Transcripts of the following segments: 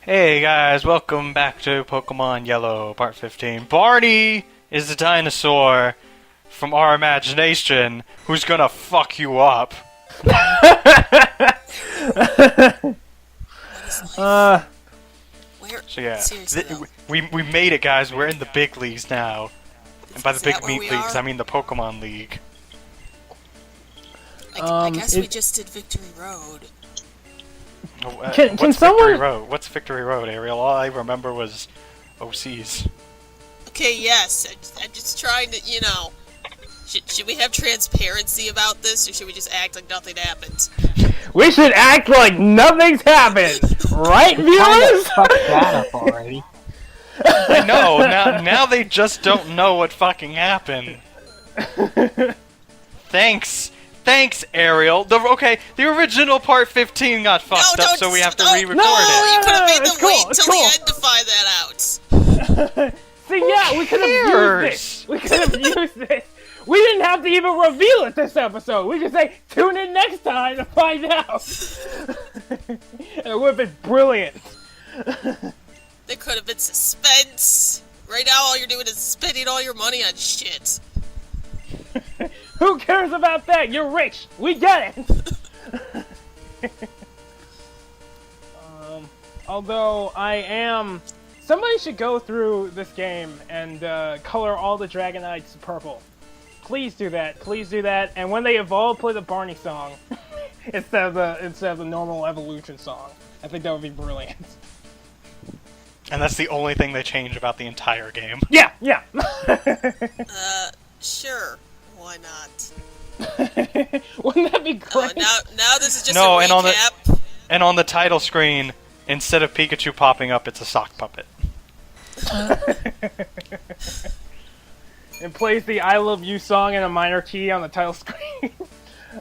Hey guys, welcome back to Pokemon Yellow, Part 15. Barney is the dinosaur from our imagination who's gonna fuck you up. So yeah, we made it, guys. We're in the big leagues now. And by the big meat leagues, I mean the Pokemon League. I guess we just did Victory Road. What's Victory Road? What's Victory Road, Ariel? All I remember was OCs. Okay, yes. I'm just trying to, Should we have transparency about this, or should we just act like nothing happened? We should act like nothing's happened! Right, viewers? Fuck that up already. I know, now they just don't know what fucking happened. Thanks, Ariel. The original part 15 got fucked up, so we have to re-record it. You could have made them wait till the end to find that out. See, yeah, we could have used this. We could have used this. We didn't have to even reveal it this episode. We could say, tune in next time to find out. It would have been brilliant. There could have been suspense. Right now, all you're doing is spending all your money on shit. Who cares about that? You're rich. We get it. Although somebody should go through this game and color all the Dragonites purple. Please do that. Please do that. And when they evolve, play the Barney song instead of the normal evolution song. I think that would be brilliant. And that's the only thing they change about the entire game. Yeah. Sure. Why not? Wouldn't that be great? Now this is just a recap. And on the title screen, instead of Pikachu popping up, it's a sock puppet. It plays the I Love You song in a minor key on the title screen.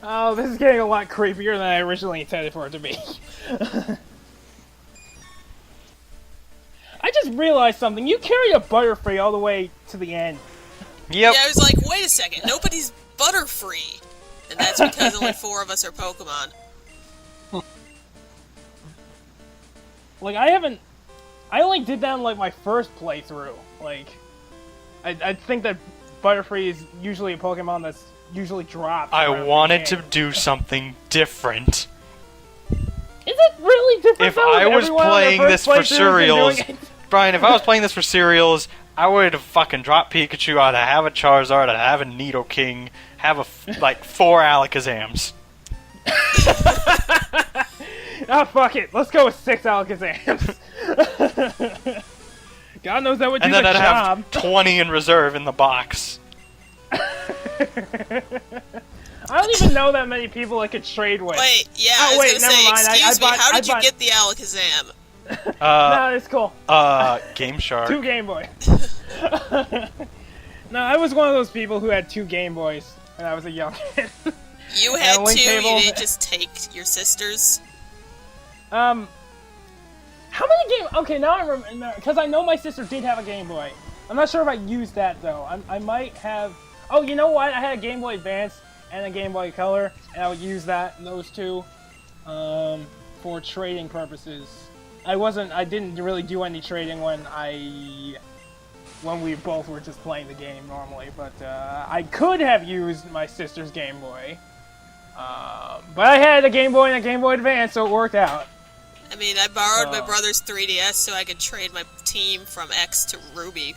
Oh, this is getting a lot creepier than I originally intended for it to be. I just realized something. You carry a Butterfree all the way to the end. Yep. Yeah, I was like, wait a second, nobody's Butterfree. And that's because only 4 of us are Pokemon. Like, I only did that in, like, my first playthrough. Like, I think that Butterfree is usually a Pokemon that's usually dropped. I wanted to do something different. Is it really different? If I was playing this for cereals, Brian, if I was playing this for cereals, I would have fucking dropped Pikachu. I'd have a Charizard. I'd have a Nidoking. Have 4 Alakazams. Ah, fuck it. Let's go with 6 Alakazams. God knows that would do the job. And then I'd have 20 in reserve in the box. I don't even know that many people I could trade with. Wait, yeah, I was gonna say, excuse me, how did you get the Alakazam? No, it's cool. Game Shark. 2 Game Boys. No, I was one of those people who had 2 Game Boys when I was a young kid. You had 2, you didn't just take your sister's? How many Game... Okay, now I remember... Because I know my sister did have a Game Boy. I'm not sure if I used that, though. I might have... Oh, you know what? I had a Game Boy Advance and a Game Boy Color, and I would use those 2, for trading purposes. I didn't really do any trading when we both were just playing the game normally, but I could have used my sister's Game Boy. But I had a Game Boy and a Game Boy Advance, so it worked out. I mean, I borrowed my brother's 3DS so I could trade my team from X to Ruby.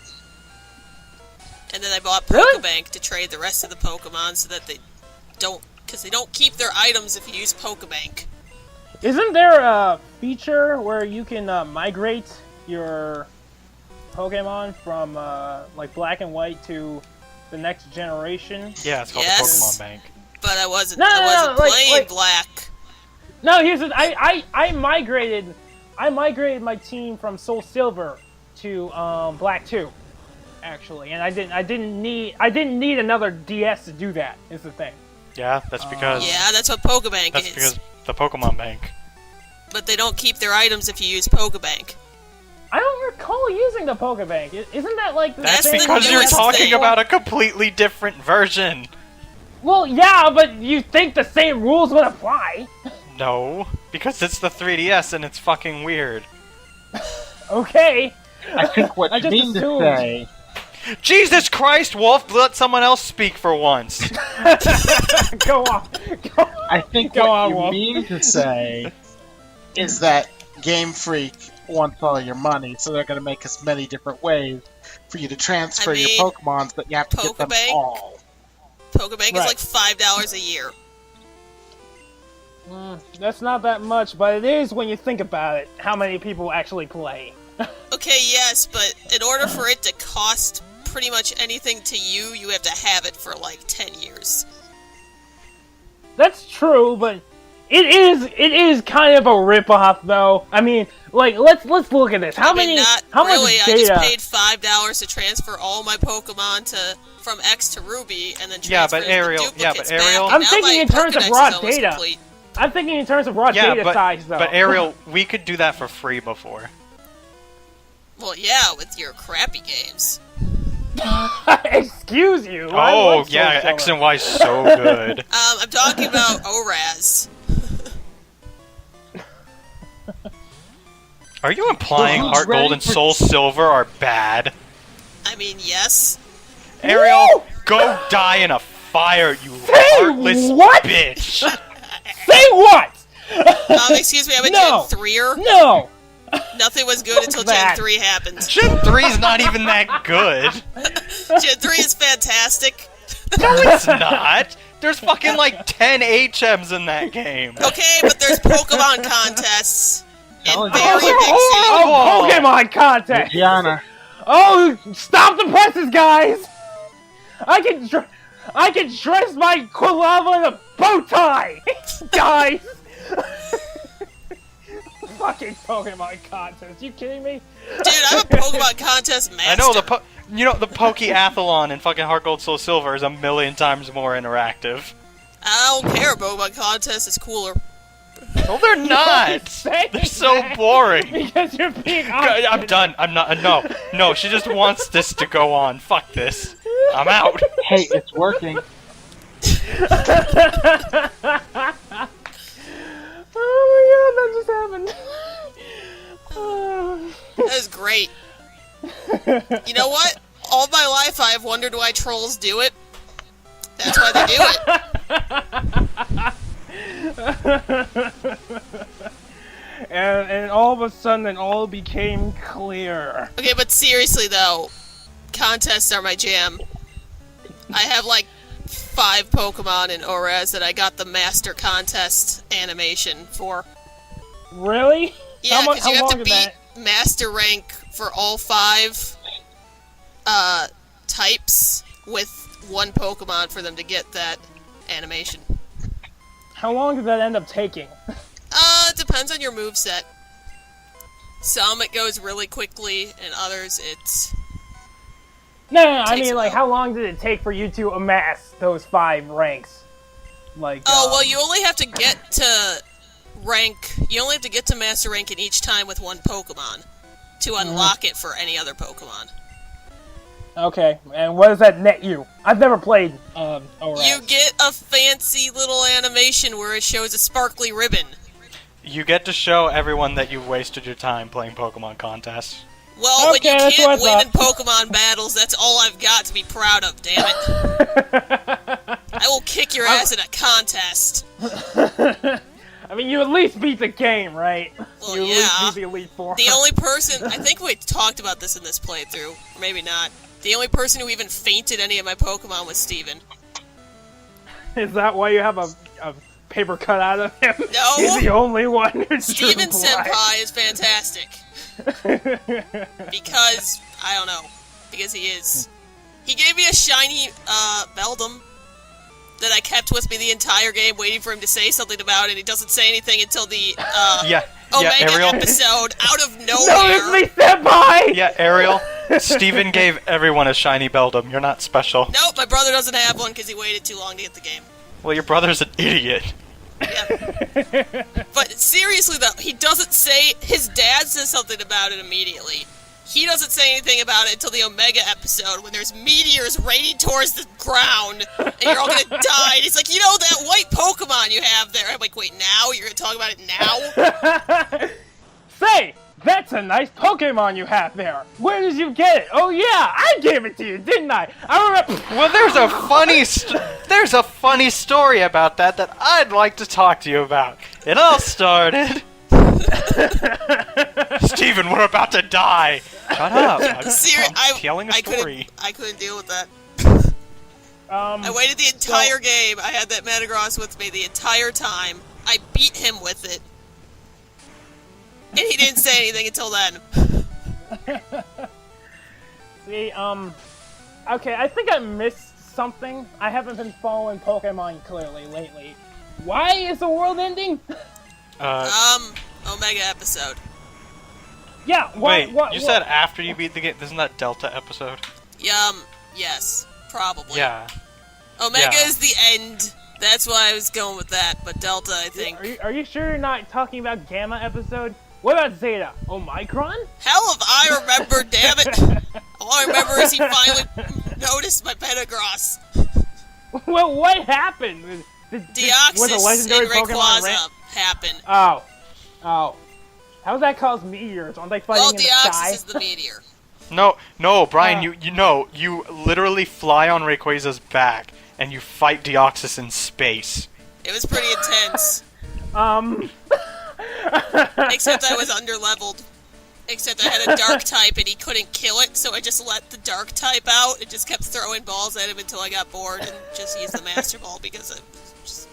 And then I bought Pokebank to trade the rest of the Pokemon so that they don't keep their items if you use Pokebank. Isn't there a feature where you can migrate your Pokemon from like Black and White to the next generation? Yeah, it's called the Pokemon Bank. But I wasn't playing Black. No, here's the I migrated my team from Soul Silver to Black 2, actually, and I didn't need another DS to do that. Is the thing. Yeah, that's because. Yeah, that's what Pokebank is. That's because the Pokemon Bank. But they don't keep their items if you use Pokebank. I don't recall using the Pokebank. Isn't that like the That's same because you're talking thing. about a completely different version. Well, yeah, but you think the same rules would apply. No, because it's the 3DS and it's fucking weird. Okay. I think what you mean to say... Jesus Christ, Wolf! Let someone else speak for once. Go on. I think what you mean to say is that Game Freak wants all your money, so they're going to make as many different ways for you to transfer your Pokemons, but you have to get them all. Pokebank is like $5 a year. That's not that much, but it is when you think about it, how many people actually play. Okay, yes, but in order for it to cost pretty much anything to you, you have to have it for like 10 years. That's true, but it is kind of a ripoff, though. I mean, like let's look at this. How much data? I just paid $5 to transfer all my Pokemon from X to Ruby, and then transfer the duplicates back. I'm thinking in terms of raw data. Complete. I'm thinking in terms of raw data size, though. But Ariel, we could do that for free before. Well, yeah, with your crappy games. Excuse you. Oh, yeah, X and Y's so good. I'm talking about ORAS. Are you implying Heart Gold and Soul Silver are bad? I mean, yes. Ariel, go die in a fire, you heartless bitch. Say what? Excuse me, I'm a Gen 3-er. No! Nothing was good until Gen 3 happened. Gen 3's not even that good. Gen 3 is fantastic. No, it's not. There's fucking like 10 HMs in that game. Okay, but there's Pokemon contests. And very big Oh, Pokemon contest! Gianna. Oh, stop the presses, guys! I can dress my Quilava in a bow tie! Guys! Fucking Pokemon contest, you kidding me? Dude, I'm a Pokemon contest master. I know, the Pokeathlon in fucking Heart Gold Soul Silver is a million times more interactive. I don't care, Pokemon contest is cooler. No, they're not! They're so boring! Because you're being honest. I'm done. I'm not. No, she just wants this to go on. Fuck this. I'm out. Hey, it's working. Oh my god, that just happened. That is great. You know what? All my life I have wondered why trolls do it. That's why they do it. and all of a sudden it all became clear. Okay, but seriously though, contests are my jam. I have like 5 Pokemon in ORAS that I got the Master Contest animation for. Really? Yeah, because you have to beat Master Rank for all 5 types with 1 Pokemon for them to get that animation. How long did that end up taking? It depends on your moveset. Some it goes really quickly, and others it's... No, I mean, like, how long did it take for you to amass those 5 ranks? Like, well, you only have to get to rank... You only have to get to Master Rank in each time with 1 Pokemon to unlock it for any other Pokemon. Okay, and what does that net you? I've never played, ORAS. You get a fancy little animation where it shows a sparkly ribbon. You get to show everyone that you've wasted your time playing Pokemon contests. Well, when you can't win in Pokemon battles, that's all I've got to be proud of, damn it. I will kick your ass in a contest. I mean, you at least beat the game, right? Well, you at least beat the Elite Four. The only person... I think we talked about this in this playthrough, or maybe not. The only person who even fainted any of my Pokemon was Steven. Is that why you have a paper cut out of him? No! He's the only one who's Steven Senpai is fantastic. Because, I don't know. Because he is. He gave me a shiny, Beldum that I kept with me the entire game waiting for him to say something about it. He doesn't say anything until the, Omega episode out of nowhere. No, it's me, Senpai! Yeah, Ariel, Steven gave everyone a shiny Beldum. You're not special. Nope, my brother doesn't have one because he waited too long to get the game. Well, your brother's an idiot. Yeah. But seriously though, he doesn't say... His dad says something about it immediately. He doesn't say anything about it until the Omega episode when there's meteors raining towards the ground and you're all gonna die. And he's like, you know that white Pokemon you have there? I'm like, wait, now? You're gonna talk about it now? Say, That's a nice Pokemon you have there. Where did you get it? Oh yeah, I gave it to you, didn't I? I remember. Well, there's a funny story about that I'd like to talk to you about. It all started. Steven, we're about to die. Shut up. I'm telling a story. I couldn't deal with that. I waited the entire game. I had that Metagross with me the entire time. I beat him with it. And he didn't say anything until then. See, okay, I think I missed something. I haven't been following Pokemon clearly lately. Why is the world ending? Omega episode. Yeah, you said after you beat the game. Isn't that Delta episode? Yes, probably. Yeah. Omega is the end. That's why I was going with that, but Delta, I think. Are you sure you're not talking about Gamma episode? What about Zeta? Omicron? Hell if I remember, damn it! All I remember is he finally noticed my Metagross. Well, what happened? Deoxys and Rayquaza happened. Oh. How does that cause meteors? Aren't they fighting in the sky? Deoxys is the meteor. No, Brian, you literally fly on Rayquaza's back, and you fight Deoxys in space. It was pretty intense. Except I was underleveled. Except I had a dark type and he couldn't kill it, so I just let the dark type out and just kept throwing balls at him until I got bored and just used the Master Ball because I just...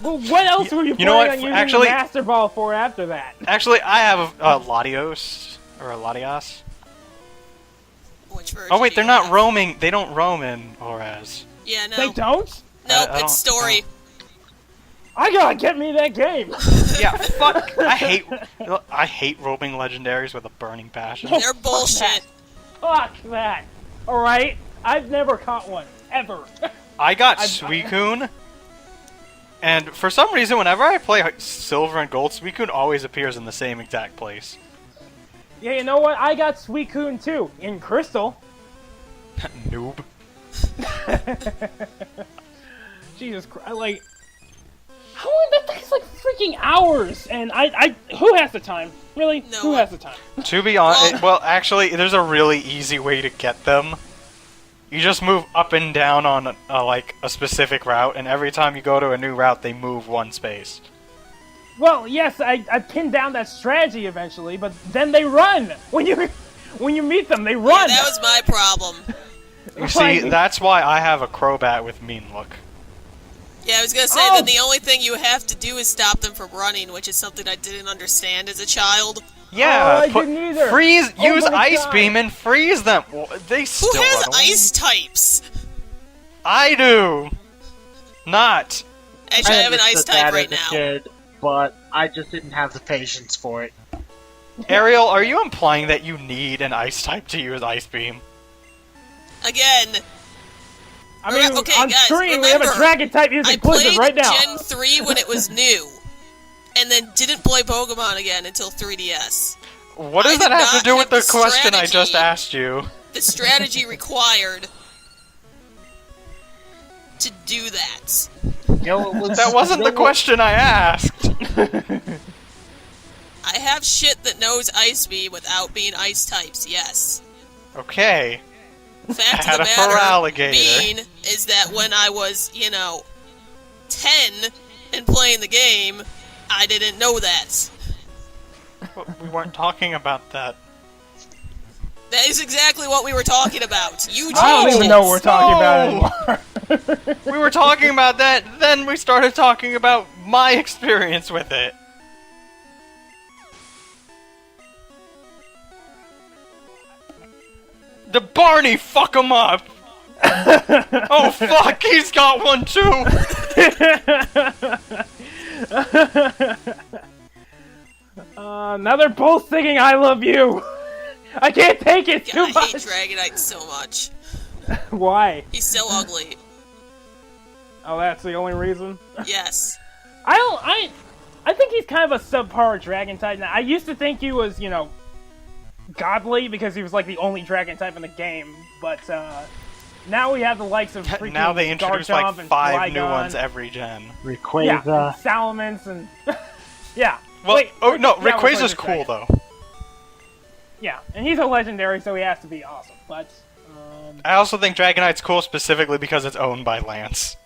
Well, what else were you planning on using the Master Ball for after that? Actually, I have a Latios, or a Latias. Which version oh wait, they're not have? roaming, they don't roam in Oraz. Yeah, no. They don't? Nope, it's story. I gotta get me that game! Yeah, fuck, I hate roaming legendaries with a burning passion. They're bullshit. Fuck that. Alright, I've never caught one. Ever. I got Suicune, and for some reason, whenever I play Silver and Gold, Suicune always appears in the same exact place. Yeah, you know what? I got Suicune too, in Crystal. Noob. Jesus Christ, like... How long? That takes like freaking hours! And who has the time? Really? No who one. has the time? To be honest, well, actually, there's a really easy way to get them. You just move up and down on like a specific route, and every time you go to a new route, they move one space. Well, yes, I pinned down that strategy eventually, but then they run! When you meet them, they run! Yeah, that was my problem. You see, that's why I have a Crobat with Mean Look. Yeah, I was gonna say that the only thing you have to do is stop them from running, which is something I didn't understand as a child. Yeah, I didn't either. Use Ice Beam and freeze them! Well, they still Who has run away. ice types? I do! Not. Actually, I have an ice type right as a now. kid, but I just didn't have the patience for it. Ariel, are you implying that you need an Ice type to use Ice Beam? Again. I mean, okay, on guys, screen we have a Dragon type using Blizzard right now. I played Gen 3 when it was new, and then didn't play Pokemon again until 3DS. What does that have to do with the question I just asked you? The strategy required to do that. That wasn't the question I asked. I have shit that knows Ice Beam without being ice types, yes. Okay. Fact of the matter being is that when I was, 10 and playing the game, I didn't know that. We weren't talking about that. That is exactly what we were talking about. You changed I don't even know what we're talking about anymore. We were talking about that, then we started talking about my experience with it. The Barney, fuck him up! Oh fuck, he's got one too! Now they're both singing I love you! I can't take it too much! I hate Dragonite so much. Why? He's so ugly. Oh, that's the only reason? Yes. I think he's kind of a subpar dragon type now. I used to think he was, godly because he was like the only dragon type in the game, but now we have the likes of freaking now they introduce like 5 new ones every gen. Rayquaza, Salamence, and yeah. Well, wait, Rayquaza's cool though. Yeah, and he's a legendary, so he has to be awesome. But I also think Dragonite's cool specifically because it's owned by Lance.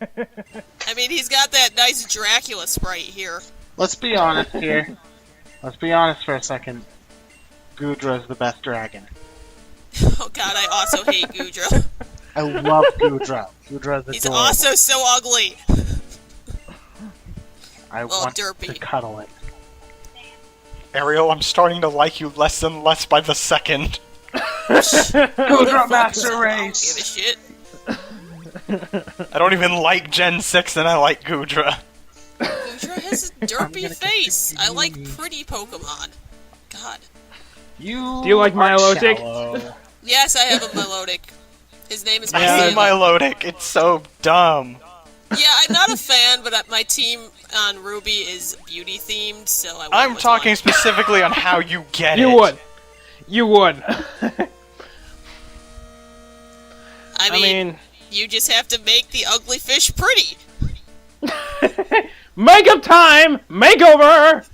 I mean, he's got that nice Dracula sprite here. Let's be honest here. Let's be honest for a second. Gudra's the best dragon. Oh god, I also hate Gudra. I love Gudra. Gudra's adorable. He's also so ugly. I want derpy. to cuddle it. Ariel, I'm starting to like you less and less by the second. Gudra Master Race! I don't give a shit. I don't even like Gen 6 and I like Gudra. Gudra has a derpy face. I like pretty Pokemon. God. Do you like Milotic? Yes, I have a Milotic. His name is I hate Milotic. It's so dumb. Yeah, I'm not a fan, but my team on Ruby is beauty themed, so I'm talking specifically on how you get it. You would. I mean, you just have to make the ugly fish pretty. Makeup time! Makeover!